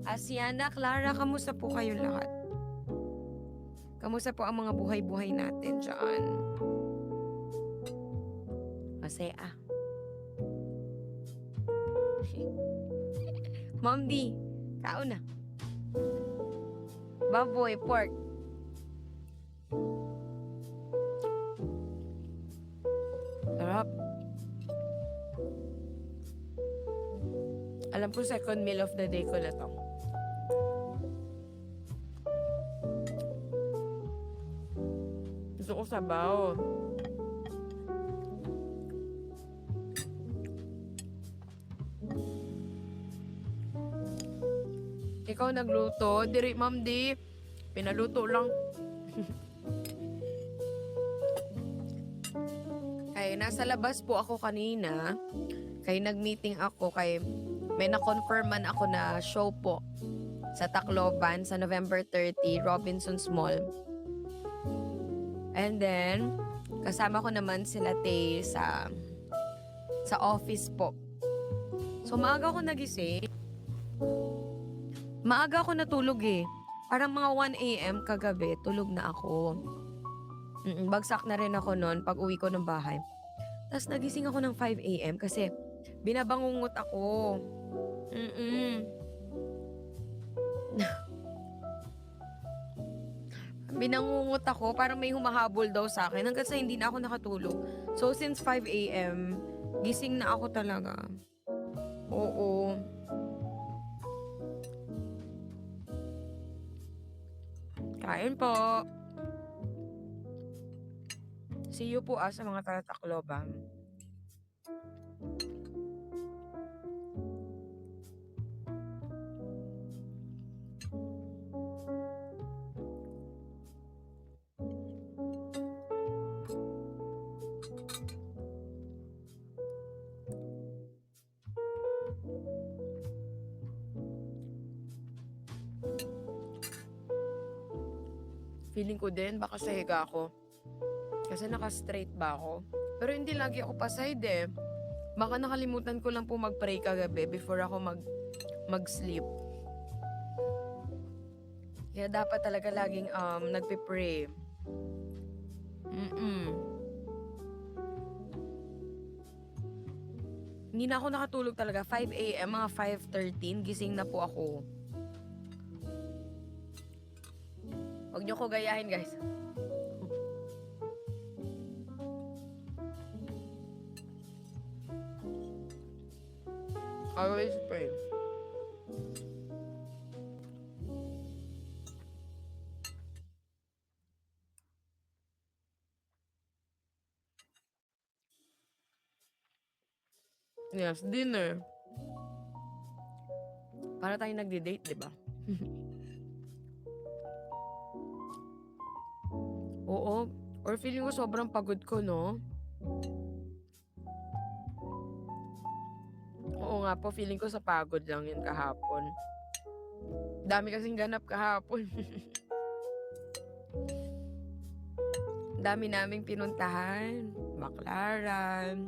Asiana, Clara, kamusta po kayong lahat? Kamusta po ang mga buhay-buhay natin dyan? Masaya. Mom D, kao na. Baboy, pork. Sarap. Alam ko second meal of the day ko na to. Gusto ko sabaw. Ikaw nagluto? Diri, Ma'am Di. Pinaluto lang. Kaya nasa labas po ako kanina. Kaya nag-meeting ako. Kaya may na-confirman ako na show po sa Tacloban sa November 30, Robinsons Mall. And then, kasama ko naman sila Tay sa office po. So, maaga ako nagising. Maaga ako natulog eh. Parang mga 1 a.m. kagabi, tulog na ako. Bagsak na rin ako noon pag uwi ko ng bahay. Tapos nagising ako ng 5 a.m. kasi binabangungot ako. Binangungot ako, parang may humahabol daw sa akin hanggang sa hindi na ako nakatulog. So, since 5 a.m., gising na ako talaga. Oo. Kain po. See you po sa mga taga-Tacloban. Feeling ko din, baka sa higa ako. Kasi naka-straight ba ako? Pero hindi lagi ako paside eh. Baka nakalimutan ko lang po mag-pray kagabi before ako mag-sleep. Kaya dapat talaga laging nagpe-pray. Hindi na ako nakatulog talaga. 5 a.m. mga 5:13, gising na po ako. Huwag niyo ko gayahin, guys. Always pray. Yes, dinner. Para tayong nagde-date, di ba? Oo. Or feeling ko sobrang pagod ko, no? Oo nga po, feeling ko sa pagod lang yun kahapon. Dami kasing ganap kahapon. Dami naming pinuntahan. Baclaran.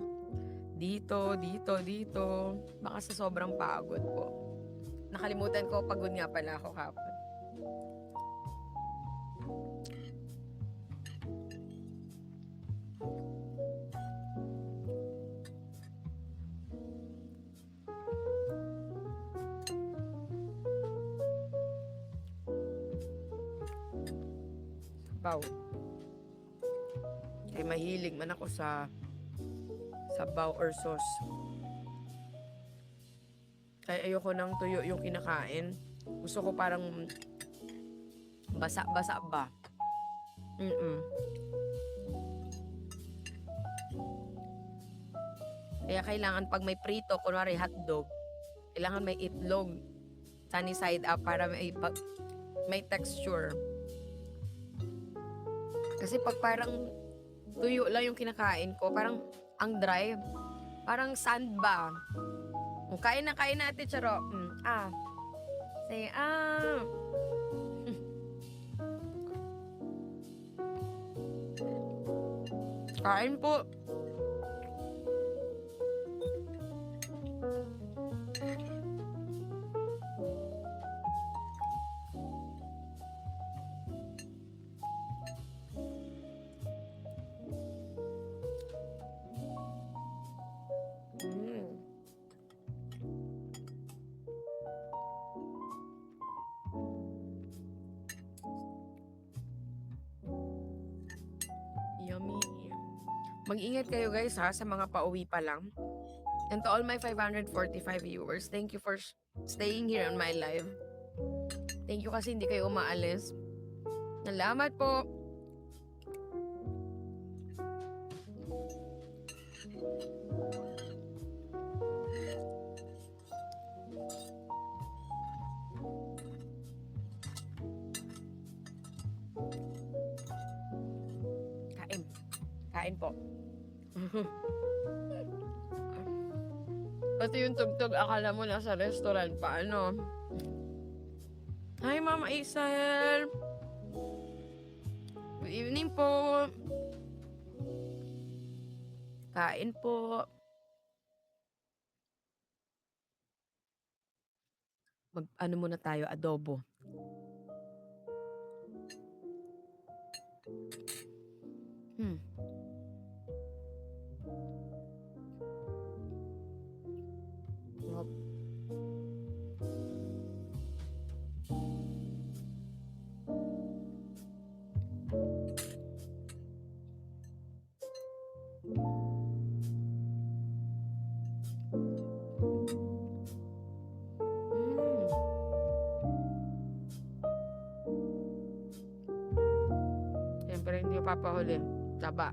Dito. Baka sa sobrang pagod po. Nakalimutan ko, pagod nga pala ako kahapon. Sabaw. Kaya mahilig man ako sa sabaw or sauce. Kaya ayoko ng tuyo yung kinakain. Gusto ko parang basa-basa ba. Kaya kailangan pag may prito, kunwari hotdog, kailangan may itlog sunny side up para may texture. Kasi pag parang tuyo lang yung kinakain ko, parang ang dry. Parang sand ba? Kain na Ate Charo. Say, Kain po. Mag-ingat kayo guys ha sa mga pauwi pa lang. And to all my 545 viewers, thank you for staying here on my live. Thank you kasi hindi kayo umaalis. Salamat po. Kain. Kain po. Pati yung tugtog, akala mo nasa restaurant pa, ano? Hi, Mama Isel! Good evening po! Kain po. Ano muna tayo, adobo. Siyempre, hindi papahuli. Taba.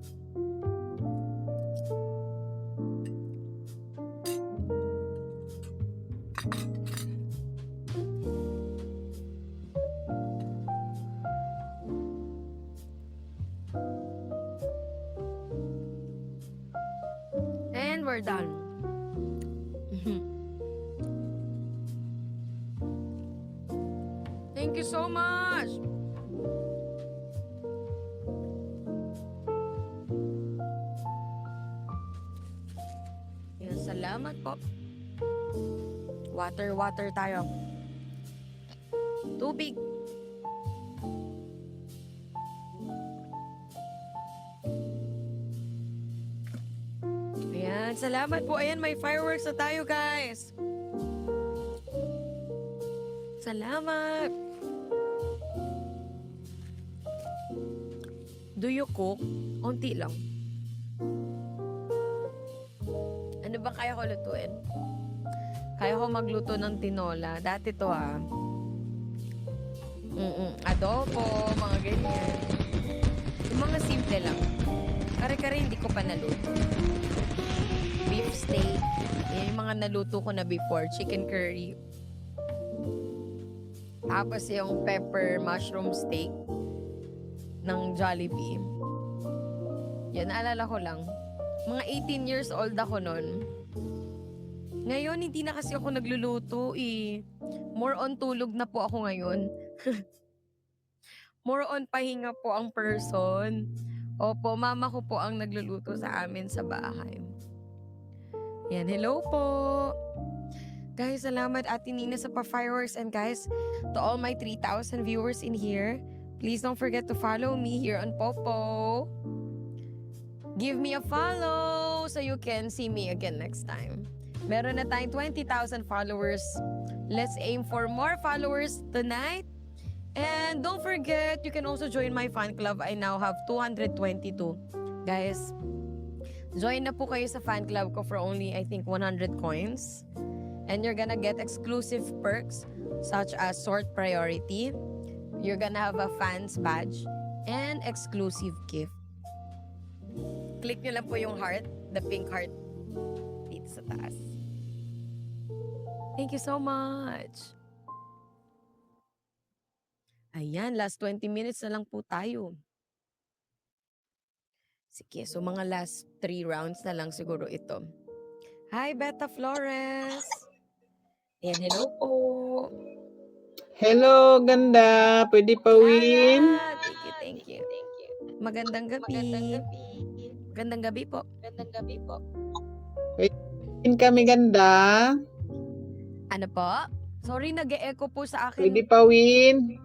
And we're done. Thank you so much. Yan, salamat po. Water tayo. Tubig. Ayan, salamat po. Ayan, may fireworks na tayo, guys. Salamat. Do you cook? Unti lang. Ano ba kaya ko lutuin? Kaya ko magluto ng tinola. Dati to adobo, mga ganyan. Yung mga simple lang. Kare-kare hindi ko pa naluto. Beef steak. Yan yung mga naluto ko na before. Chicken curry. Tapos yung pepper mushroom steak ng Jollibee. Yan, naalala ko lang. Mga 18 years old ako nun. Ngayon, hindi na kasi ako nagluluto eh. More on tulog na po ako ngayon. More on pahinga po ang person. Opo, mama ko po ang nagluluto sa amin sa bahay. Yan, hello po. Guys, salamat Ate Nina sa pa-fireworks. And guys, to all my 3,000 viewers in here, please don't forget to follow me here on Popo. Give me a follow so you can see me again next time. Meron na tayong 20,000 followers. Let's aim for more followers tonight. And don't forget, you can also join my fan club. I now have 222. Guys, join na po kayo sa fan club ko for only, I think, 100 coins. And you're gonna get exclusive perks such as sort priority. You're gonna have a fans badge and exclusive gift. Click nyo lang po yung heart, the pink heart dito sa taas. Thank you so much. Ayan, last 20 minutes na lang po tayo. Sige, so mga last 3 rounds na lang siguro ito. Hi, Beta Flores. Ayan, hello po. Hello, ganda. Pwede pa win? Thank you. Magandang gabi. Magandang gabi po. Win kami, ganda. Ano po? Sorry, nag-e-echo po sa akin. Pwede pa win?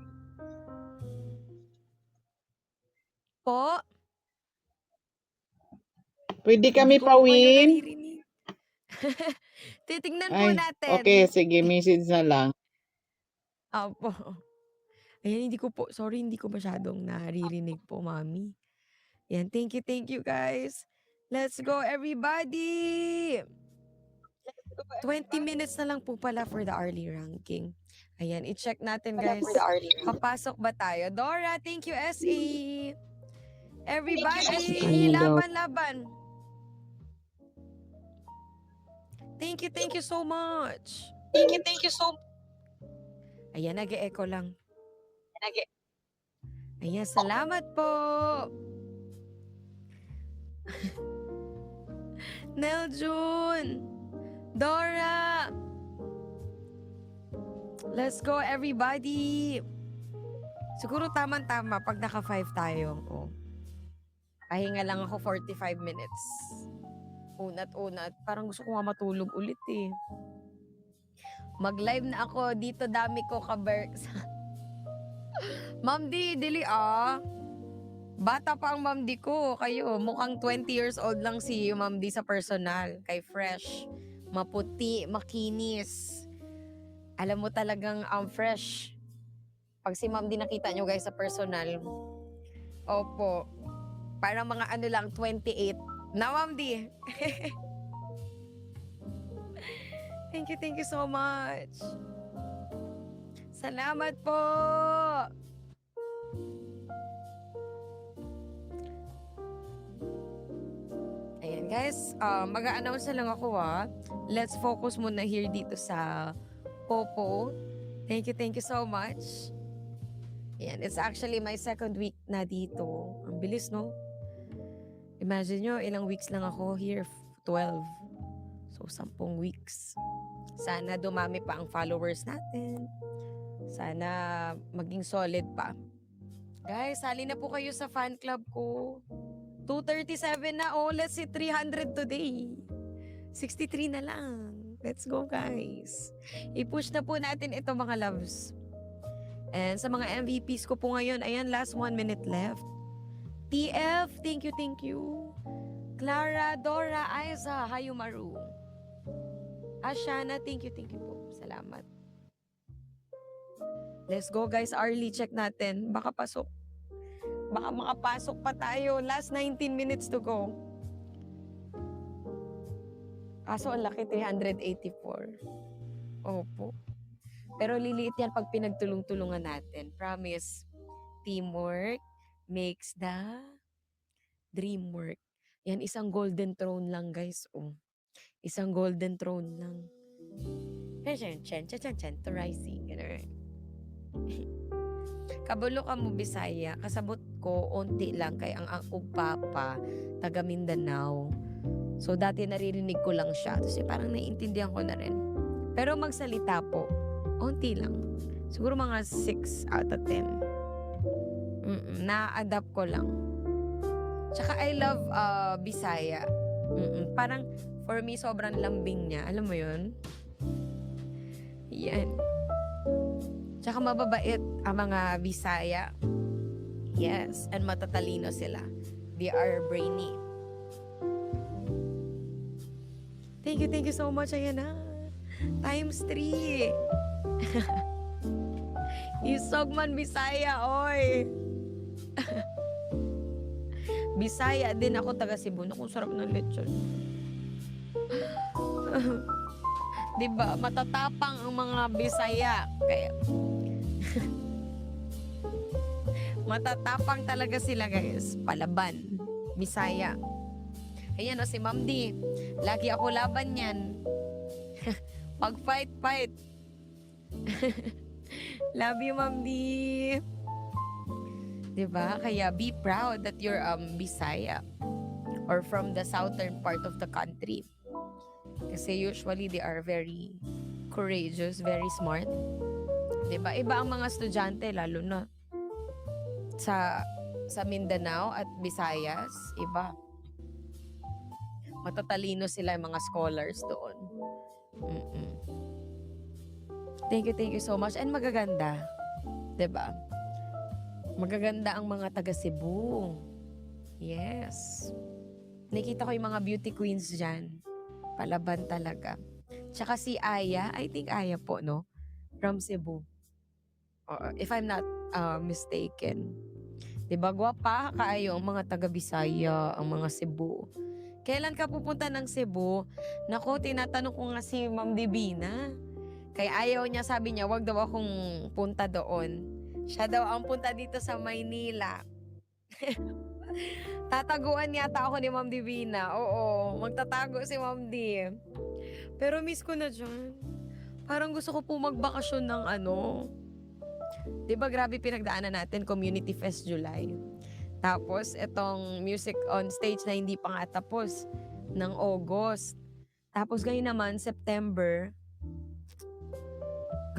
Po? Pwede kami pa win? Titignan po natin. Okay, sige, message na lang. Opo. Ayan, hindi ko masyadong naririnig po, mami. Ayan, thank you guys. Let's go, everybody! 20 minutes na lang po pala for the hourly ranking. Ayan, i-check natin, guys. Papasok ba tayo? Dora, thank you, SA! Everybody, laban-laban! Thank you so much! Thank you so much. Ayan, nag-e-echo lang. Ayan, salamat po! Neljun! Dora! Let's go, everybody! Siguro tamang-tama pag naka-5 tayo. Oh. Pahinga lang ako 45 minutes. Unat-unat. Parang gusto ko nga matulog ulit eh. Mag-live na ako. Dito dami ko ka-berks. Ma'am D, dili ah. Bata pa ang Ma'am D ko. Kayo, mukhang 20 years old lang si Ma'am D sa personal. Kay fresh. Maputi, makinis. Alam mo talagang fresh. Pag si Ma'am D nakita nyo guys sa personal. Opo. Parang mga ano lang, 28. Na Ma'am D. Thank you so much. Salamat po. Ayan guys, mag-a-announce na lang ako Let's focus muna here dito sa Popo. Thank you so much. Ayan, it's actually my second week na dito. Ang bilis, no? Imagine nyo, ilang weeks lang ako here. 12. So, 10 weeks. Sana dumami pa ang followers natin. Sana maging solid pa. Guys, sali na po kayo sa fan club ko. 237 na. Oh, let's see 300 today. 63 na lang. Let's go, guys. I-push na po natin ito, mga loves. And sa mga MVPs ko po ngayon, ayan, last 1 minute left. TF, thank you. Clara, Dora, Aiza, Hayumaru. Ashana, thank you po. Salamat. Let's go, guys. Early check natin. Baka pasok. Baka makapasok pa tayo. Last 19 minutes to go. Kaso ang laki, 384. Opo. Pero liliit yan pag pinagtulong-tulungan natin. Promise. Teamwork makes the dream work. Yan, isang golden throne lang, guys. Oh. Isang golden throne lang. Chen, to rising. Ganun. Kabulo ka mo, Bisaya. Kasabot ko, onti lang. Kaya ang akong papa, taga Mindanao. So, dati naririnig ko lang siya. Tapos parang naiintindihan ko na rin. Pero magsalita po, onti lang. Siguro mga 6 out of 10. Na-adapt ko lang. Tsaka I love Bisaya. Parang for me, sobrang lambing niya. Alam mo yun? Yan. Tsaka mababait ang mga Bisaya. Yes. And matatalino sila. They are brainy. Thank you so much. Ayan na. Times 3. Isogman Bisaya, oy. Bisaya din ako, taga Cebu. Naku, sarap ng lechon. Diba? Matatapang ang mga Bisaya. Kaya matatapang talaga sila, guys. Palaban. Bisaya. Ayan o, si Ma'am D. Lagi ako laban yan. Pag fight. Love you, Ma'am D. Diba? Kaya be proud that you're Bisaya or from the southern part of the country. Kasi usually they are very courageous, very smart. Diba? Iba ang mga estudyante, lalo na sa Mindanao at Visayas. Iba. Matatalino sila yung mga scholars doon. Thank you so much. And magaganda. Diba? Magaganda ang mga taga Cebu. Yes. Nakita ko yung mga beauty queens dyan. Palaban talaga. Tsaka si Aya, I think Aya po, no? From Cebu. If I'm not mistaken. Diba, gwapa kaayo ang mga taga Bisaya, ang mga Cebu. kailan ka pupunta ng Cebu? Naku, tinatanong ko nga si Ma'am Divina. Kaya ayaw niya, sabi niya, wag daw akong punta doon. Siya daw ang punta dito sa Maynila. Tataguan yata ako ni Ma'am Divina. Oo, magtatago si Ma'am Di. Pero miss ko na dyan. Parang gusto ko po magbakasyon ng ano. 'Di ba grabe pinagdaanan natin, Community Fest July. Tapos itong music on stage na hindi pa nga tapos ng August. Tapos ngayon naman, September,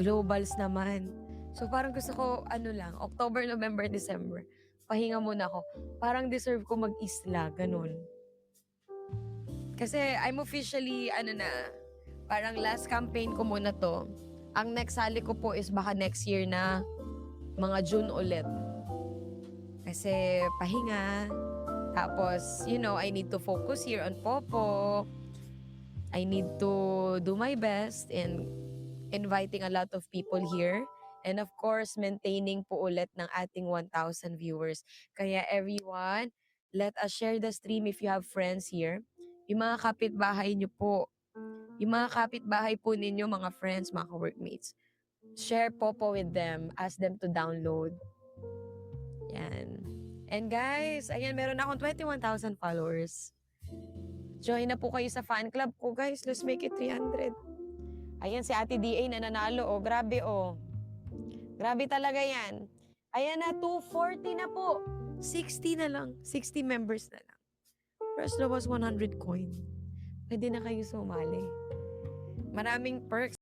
globals naman. So parang gusto ko, ano lang, October, November, December. Pahinga muna ako. Parang deserve ko mag-isla, ganun. Kasi I'm officially, parang last campaign ko muna to. Ang next sali ko po is baka next year na mga June ulit. Kasi pahinga. Tapos, I need to focus here on Popo. I need to do my best in inviting a lot of people here. And of course, maintaining po ulit ng ating 1,000 viewers. Kaya everyone, let us share the stream if you have friends here. Yung mga kapitbahay nyo po. Yung mga kapitbahay po ninyo, mga friends, mga workmates. Share Popo with them. Ask them to download. Yan. And guys, ayan, meron akong 21,000 followers. Join na po kayo sa fan club ko, guys. Let's make it 300. Ayan, si Ate DA na nanalo. Oh, grabe, oh. Grabe talaga yan. Ayan na, 240 na po. 60 na lang. 60 members na lang. First was 100 coin. Pwede na kayo sumali. Maraming perks.